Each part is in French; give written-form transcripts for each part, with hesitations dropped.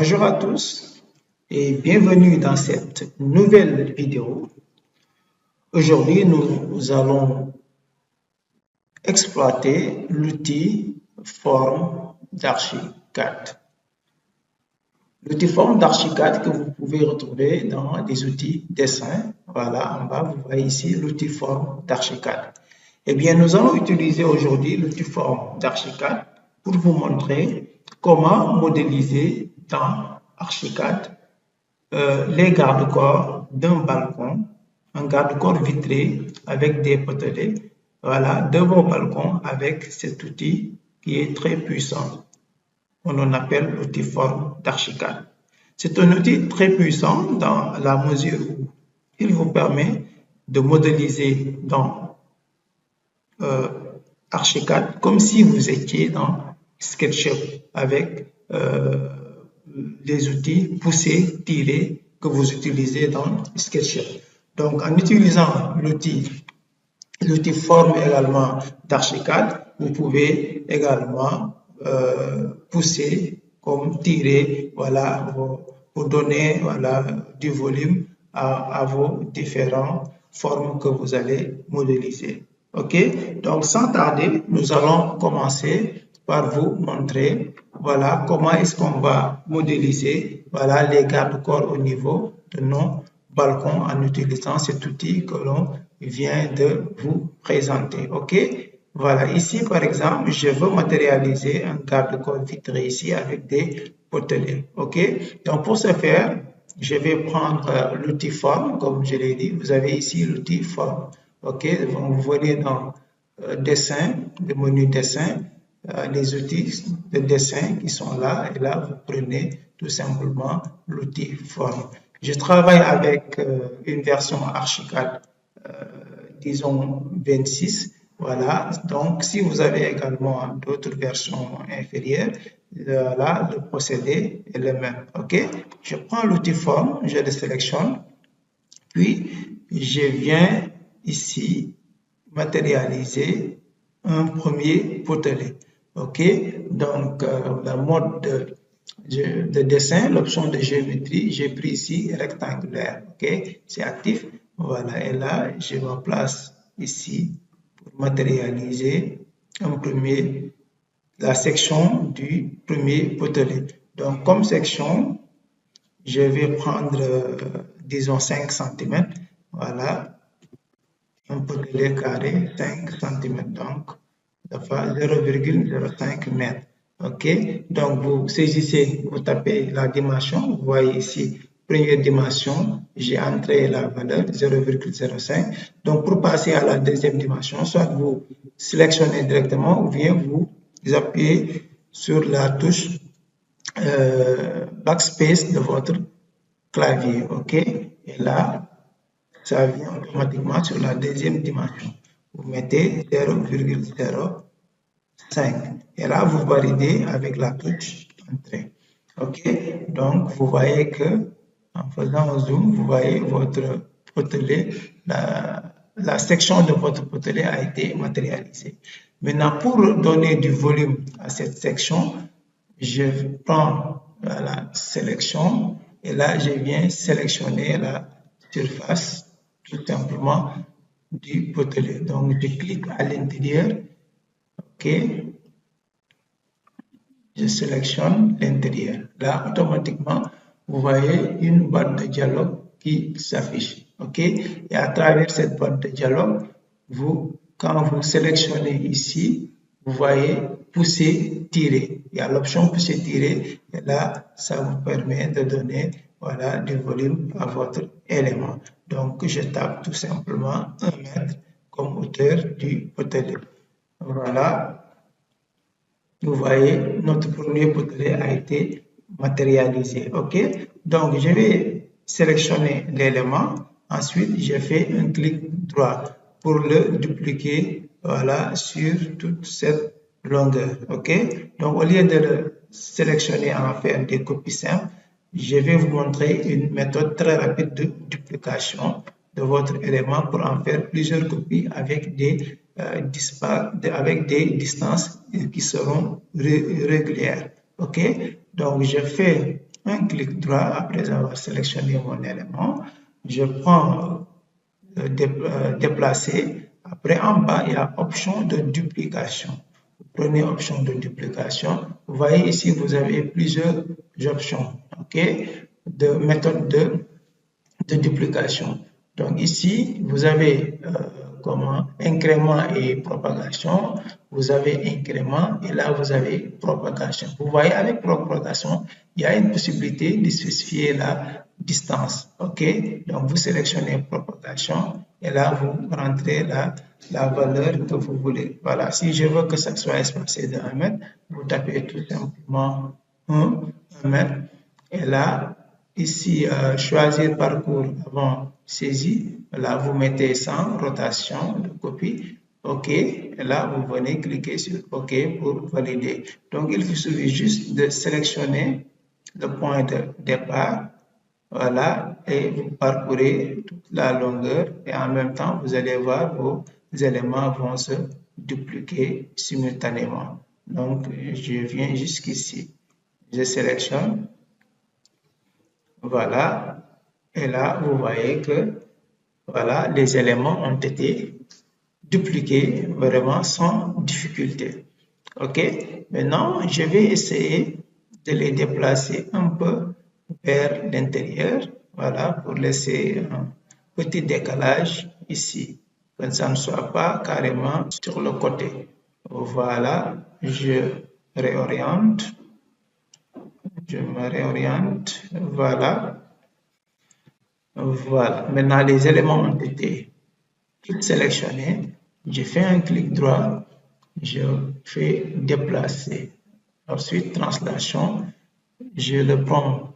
Bonjour à tous et bienvenue dans cette nouvelle vidéo. Aujourd'hui, nous allons exploiter l'outil forme d'Archicad. L'outil forme d'Archicad que vous pouvez retrouver dans les outils dessin. Voilà, en bas, vous voyez ici l'outil forme d'Archicad. Eh bien, nous allons utiliser aujourd'hui l'outil forme d'Archicad pour vous montrer comment modéliser dans Archicad les garde-corps d'un balcon, un garde-corps vitré avec des potelets, voilà, de vos balcons avec cet outil qui est très puissant. On en appelle l'outil forme d'Archicad. C'est un outil très puissant dans la mesure où il vous permet de modéliser dans Archicad comme si vous étiez dans SketchUp avec les outils poussés, tirés que vous utilisez dans SketchUp. Donc, en utilisant l'outil forme également d'Archicad, vous pouvez également pousser comme tirer, voilà, pour donner voilà, du volume à vos différentes formes que vous allez modéliser. Ok, donc sans tarder, nous allons commencer par vous montrer voilà comment est-ce qu'on va modéliser voilà les garde-corps au niveau de nos balcons en utilisant cet outil que l'on vient de vous présenter. Ok, voilà, ici par exemple, je veux matérialiser un garde-corps vitré ici avec des potelets. Ok, donc pour ce faire, je vais prendre l'outil forme, comme je l'ai dit. Vous avez ici l'outil forme. Ok, donc vous voyez dans dessin, le menu dessin, les outils de dessin qui sont là. Et là, vous prenez tout simplement l'outil forme. Je travaille avec une version Archicad, disons 26. Voilà, donc si vous avez également d'autres versions inférieures, là, le procédé est le même. Ok, je prends l'outil forme, je le sélectionne, puis je viens ici matérialiser un premier potelet. Ok, donc la mode de dessin, l'option de géométrie, j'ai pris ici rectangulaire. Ok, c'est actif. Voilà, et là, je me place ici pour matérialiser la section du premier potelet. Donc, comme section, je vais prendre, disons, 5 cm. Voilà, un potelet carré, 5 cm. Donc, ça fait 0,05 m. OK, donc vous saisissez, vous tapez la dimension. Vous voyez ici, première dimension, j'ai entré la valeur 0,05. Donc, pour passer à la deuxième dimension, soit vous sélectionnez directement ou bien vous appuyez sur la touche backspace de votre clavier. OK, et là, ça vient automatiquement sur la deuxième dimension. Vous mettez 0,05. Et là, vous validez avec la touche Entrée. OK, donc vous voyez que en faisant un zoom, vous voyez votre potelet, la section de votre potelet a été matérialisée. Maintenant, pour donner du volume à cette section, je prends la sélection et là, je viens sélectionner la surface tout simplement du potelet. Donc, je clique à l'intérieur. OK. Je sélectionne l'intérieur. Là, automatiquement, vous voyez une boîte de dialogue qui s'affiche. OK. Et à travers cette boîte de dialogue, quand vous sélectionnez ici, vous voyez pousser, tirer. Il y a l'option pousser, tirer. Et là, ça vous permet de donner voilà, du volume à votre élément. Donc, je tape tout simplement 1 mètre comme hauteur du potelet. Voilà. Vous voyez, notre premier potelet a été matérialisé. OK? Donc, je vais sélectionner l'élément. Ensuite, je fais un clic droit pour le dupliquer voilà, sur toute cette longueur. OK? Donc, au lieu de le sélectionner en faire des copies simples, je vais vous montrer une méthode très rapide de duplication de votre élément pour en faire plusieurs copies avec des distances qui seront régulières. OK? Donc, je fais un clic droit après avoir sélectionné mon élément. Je prends déplacer. Après, en bas, il y a option de duplication. Vous prenez option de duplication. Vous voyez ici, vous avez plusieurs options, ok, de méthode de duplication. Donc ici, vous avez comment incrément et propagation. Vous avez incrément et là, vous avez propagation. Vous voyez, avec propagation, il y a une possibilité de spécifier la distance. OK? Donc, vous sélectionnez propagation et là, vous rentrez la valeur que vous voulez. Voilà. Si je veux que ça soit espacé de 1 mètre, vous tapez tout simplement 1 mètre. Et là, ici, choisir parcours avant saisie. Là, vous mettez sans rotation de copie. OK. Et là, vous venez cliquer sur OK pour valider. Donc, il vous suffit juste de sélectionner le point de départ. Voilà. Et vous parcourez toute la longueur. Et en même temps, vous allez voir vos éléments vont se dupliquer simultanément. Donc, je viens jusqu'ici. Je sélectionne. Voilà. Et là, vous voyez que voilà, les éléments ont été dupliqués vraiment sans difficulté. OK? Maintenant, je vais essayer de les déplacer un peu vers l'intérieur. Voilà, pour laisser un petit décalage ici, que ça ne soit pas carrément sur le côté. Voilà, je réoriente. Je me réoriente. Voilà. Voilà. Maintenant, les éléments ont été tous sélectionnés. Je fais un clic droit. Je fais déplacer. Ensuite, translation. Je le prends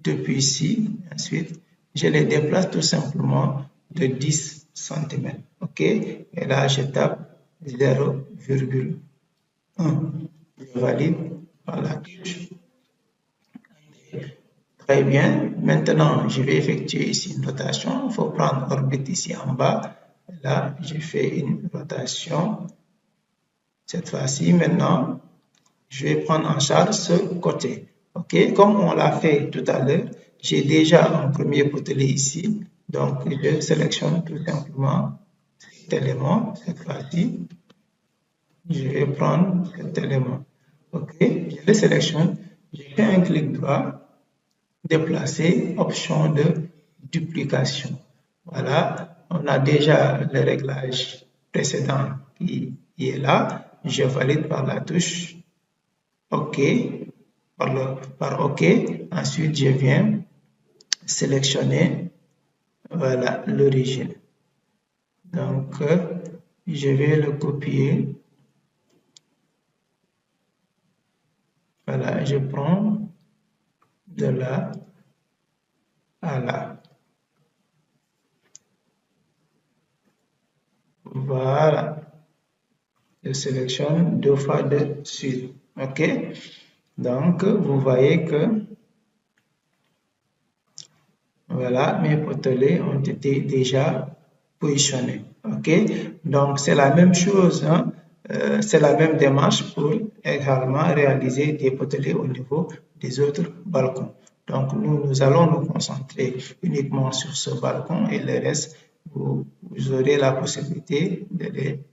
depuis ici. Ensuite, je les déplace tout simplement de 10 cm. OK? Et là, je tape 0,1. Je valide par la touche. Très bien. Maintenant, je vais effectuer ici une rotation. Il faut prendre orbite ici en bas. Là, je fais une rotation. Cette fois-ci, maintenant, je vais prendre en charge ce côté. OK? Comme on l'a fait tout à l'heure, j'ai déjà un premier potelet ici. Donc, je sélectionne tout simplement cet élément. Cette fois-ci, je vais prendre cet élément. OK? Je le sélectionne. Je fais un clic droit. Déplacer, option de duplication. Voilà, on a déjà le réglage précédent qui est là. Je valide par la touche OK, par OK. Ensuite, je viens sélectionner voilà, l'origine. Donc, je vais le copier. Voilà, je prends de là à là. Voilà. Je sélectionne 2 fois de suite. OK? Donc, vous voyez que voilà, mes potelets ont été déjà positionnés. OK? Donc, c'est la même chose. Hein? C'est la même démarche pour également réaliser des potelets au niveau des autres balcons. Donc, nous allons nous concentrer uniquement sur ce balcon et le reste, vous aurez la possibilité de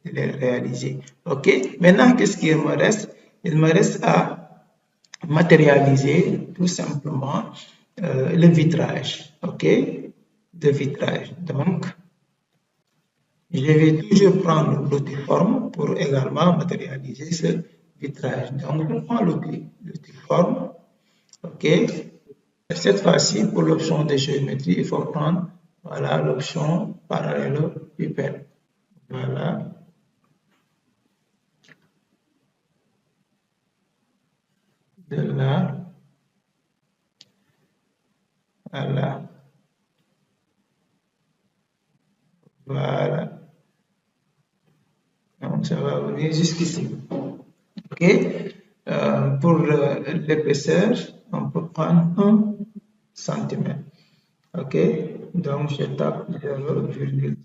les réaliser. OK? Maintenant, qu'est-ce qu'il me reste? Il me reste à matérialiser tout simplement le vitrage. OK? Le vitrage. Donc, je vais toujours prendre l'outil forme pour également matérialiser ce vitrage. Donc, je prends l'outil forme. OK? Cette fois-ci, pour l'option de géométrie, il faut prendre voilà, l'option parallélépipède. Voilà. De là à là. Voilà. Donc, ça va venir jusqu'ici. OK? Pour l'épaisseur, on peut prendre 1 cm. OK? Donc, je tape 0,01.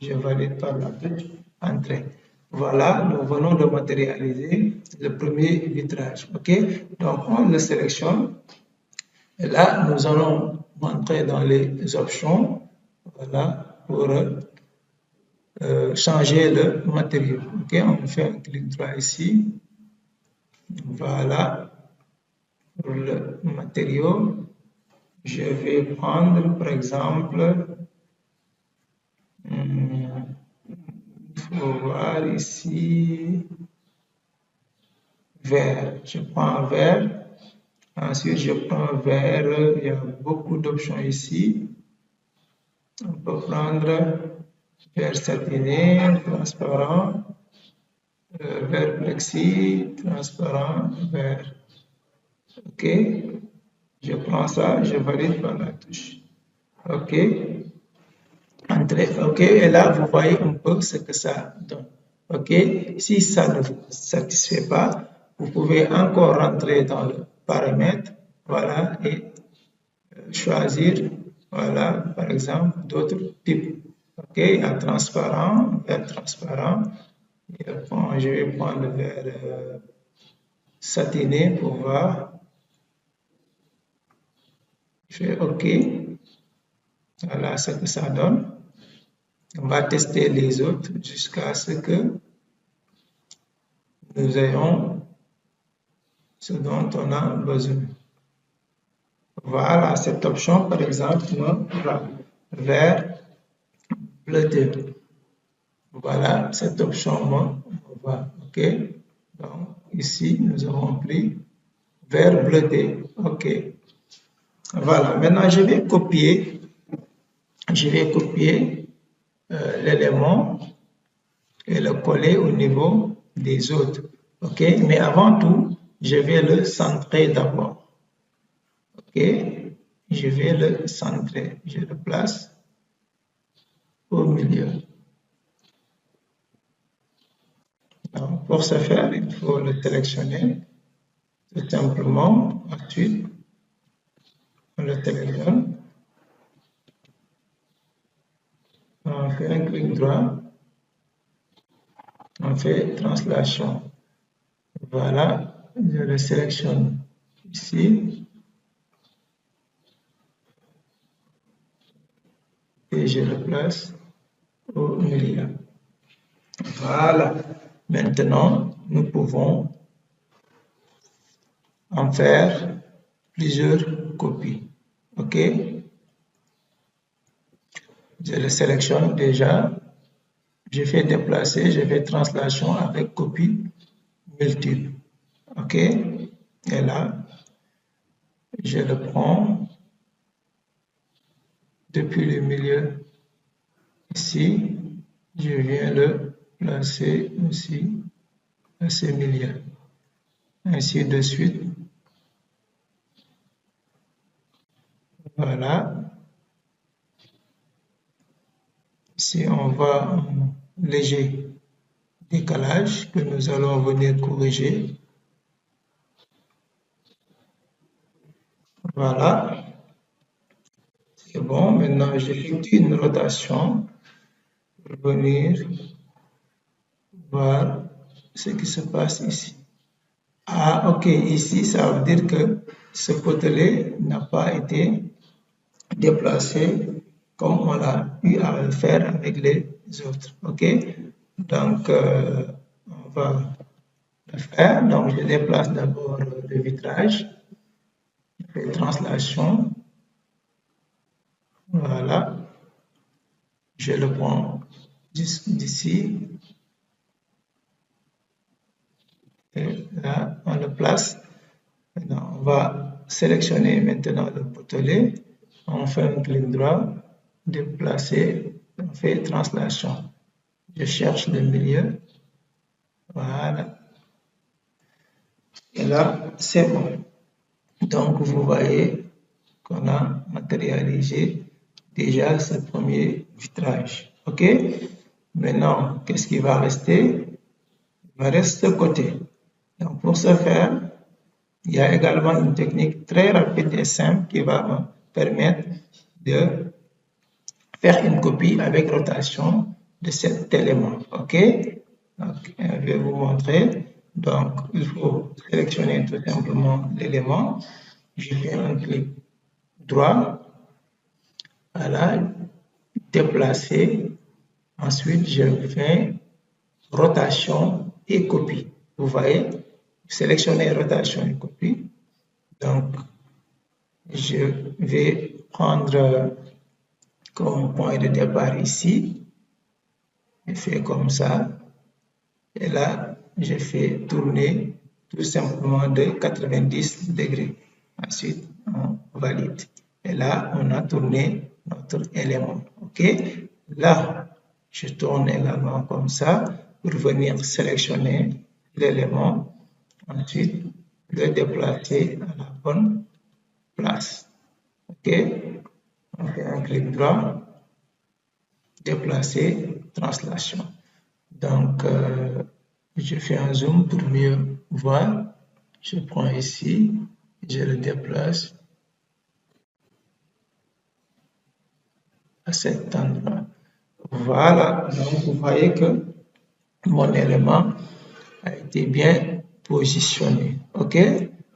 Je valide par la touche Entrée. Voilà, nous venons de matérialiser le premier vitrage. OK? Donc, on le sélectionne. Et là, nous allons entrer dans les options. Voilà, pour changer le matériau. OK? On fait un clic droit ici. Voilà, pour le matériau. Je vais prendre, par exemple, il faut voir ici, vert. Je prends vert. Ensuite, je prends vert. Il y a beaucoup d'options ici. On peut prendre vert satiné, transparent, vert plexi, transparent, vert. OK. Je prends ça, je valide par la touche. OK. Entrée. OK. Et là, vous voyez un peu ce que ça donne. OK. Si ça ne vous satisfait pas, vous pouvez encore rentrer dans le paramètre. Voilà. Et choisir, voilà, par exemple, d'autres types. OK. Il y a transparent, vert transparent. Et bon, je vais prendre le vert satiné pour voir. Je fais OK. Voilà ce que ça donne. On va tester les autres jusqu'à ce que nous ayons ce dont on a besoin. Voilà, cette option, par exemple, va vers bleuté. Voilà, cette option va. OK. Donc, ici, nous avons pris vert bleuté. OK. Voilà, maintenant, je vais copier l'élément et le coller au niveau des autres. OK, mais avant tout, je vais le centrer d'abord. OK, je vais le centrer. Je le place au milieu. Donc, pour ce faire, il faut le sélectionner tout simplement. Ensuite, on le sélectionne. On fait un clic droit. On fait translation. Voilà, je le sélectionne ici. Et je le place au milieu. Voilà. Maintenant, nous pouvons en faire plusieurs copies. OK? Je le sélectionne déjà. Je fais déplacer, je fais translation avec copie multiple. OK? Et là, je le prends depuis le milieu ici. Je viens le placer aussi à ce milieu. Ainsi de suite. Voilà. Ici, on voit un léger décalage que nous allons venir corriger. Voilà. C'est bon. Maintenant, j'effectue une rotation pour venir voir ce qui se passe ici. Ah, ok. Ici, ça veut dire que ce potelet n'a pas été déplacé comme on l'a eu à le faire avec les autres. OK? Donc, on va le faire. Donc, je déplace d'abord le vitrage. Je fais translation. Voilà. Je le prends d'ici. Et là, on le place. Maintenant, on va sélectionner maintenant le potelet. On fait un clic droit, déplacer, on fait translation. Je cherche le milieu. Voilà. Et là, c'est bon. Donc, vous voyez qu'on a matérialisé déjà ce premier vitrage. OK? Maintenant, qu'est-ce qui va rester? Il va rester ce côté. Donc, pour ce faire, il y a également une technique très rapide et simple qui va me permettre de faire une copie avec rotation de cet élément. OK? Ok, je vais vous montrer. Donc, il faut sélectionner tout simplement l'élément. Je fais un clic droit. Voilà, déplacer. Ensuite, je fais rotation et copie. Vous voyez, sélectionnez rotation et copie. Donc, je vais prendre comme point de départ ici. Je fais comme ça. Et là, je fais tourner tout simplement de 90 degrés. Ensuite, on valide. Et là, on a tourné notre élément. OK? Là, je tourne également comme ça pour venir sélectionner l'élément. Ensuite, le déplacer à la bonne place. OK? On fait un clic droit, déplacer, translation. Donc, je fais un zoom pour mieux voir. Je prends ici, je le déplace à cet endroit. Voilà, donc vous voyez que mon élément a été bien positionné. OK?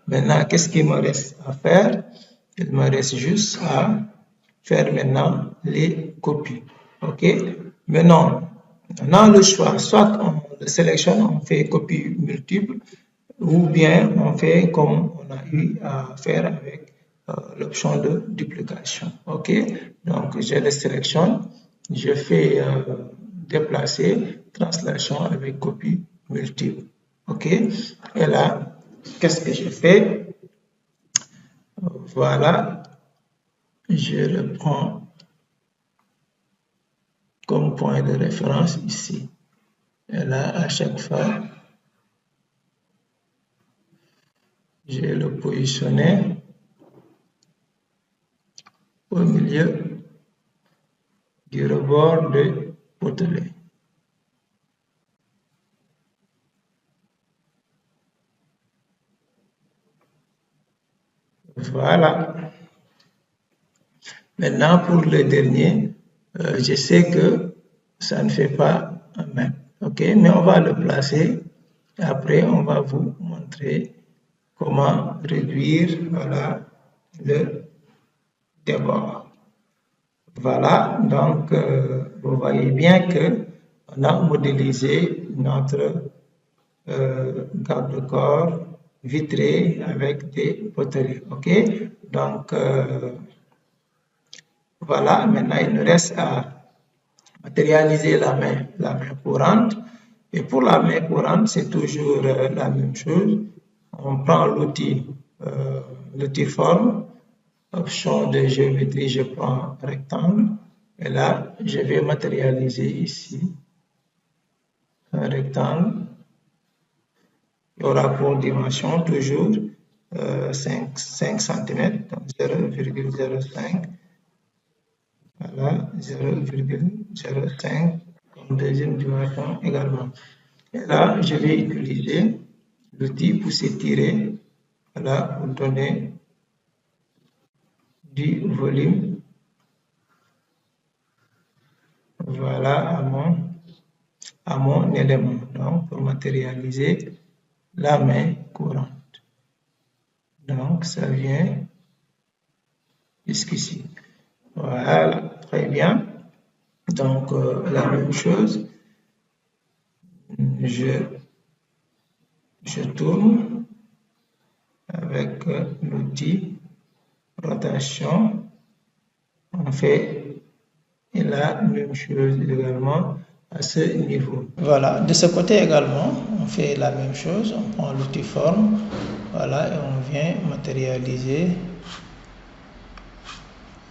Maintenant, qu'est-ce qu'il me reste à faire? Il me reste juste à faire maintenant les copies. OK? Maintenant, on a le choix. Soit on le sélectionne, on fait copie multiple, ou bien on fait comme on a eu à faire avec l'option de duplication. OK? Donc, je le sélectionne, je fais déplacer, translation avec copie multiple. OK? Et là, qu'est-ce que je fais? Voilà, je le prends comme point de référence ici. Et là, à chaque fois, je vais le positionner au milieu du rebord de potelet. Voilà. Maintenant, pour le dernier, je sais que ça ne fait pas un même. OK, mais on va le placer. Et après, on va vous montrer comment réduire voilà, le débord. Voilà, donc vous voyez bien que on a modélisé notre garde-corps vitré avec des poteries. OK, donc voilà, maintenant il nous reste à matérialiser la main courante. Et pour la main courante, c'est toujours la même chose. On prend l'outil forme, option de géométrie, je prends rectangle. Et là, je vais matérialiser ici un rectangle. Il y aura pour dimension toujours 5 cm, donc 0,05. Voilà, 0,05 comme deuxième dimension également. Et là, je vais utiliser l'outil pour s'étirer, voilà, pour donner du volume, voilà, à mon élément, donc pour matérialiser la main courante. Donc, ça vient jusqu'ici. Voilà, très bien. Donc, la même chose, je tourne avec l'outil rotation. On fait la même chose également à ce niveau. Voilà, de ce côté également, on fait la même chose. On prend l'outil forme, voilà, et on vient matérialiser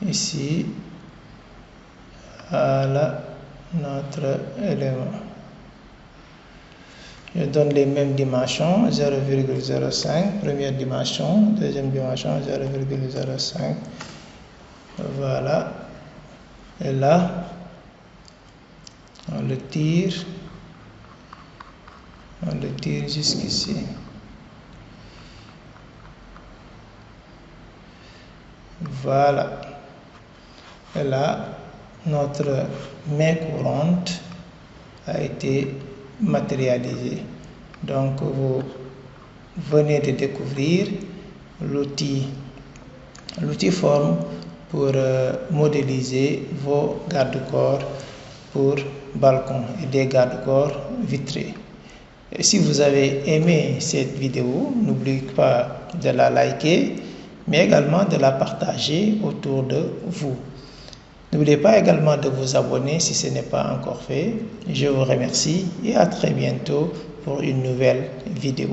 ici voilà, notre élément. Je donne les mêmes dimensions, 0,05, première dimension, deuxième dimension, 0,05. Voilà. Et là, on le tire jusqu'ici. Voilà. Et là, notre main courante a été matérialisé. Donc vous venez de découvrir l'outil forme pour modéliser vos garde-corps pour balcon et des garde-corps vitrés. Et si vous avez aimé cette vidéo, n'oubliez pas de la liker, mais également de la partager autour de vous. N'oubliez pas également de vous abonner si ce n'est pas encore fait. Je vous remercie et à très bientôt pour une nouvelle vidéo.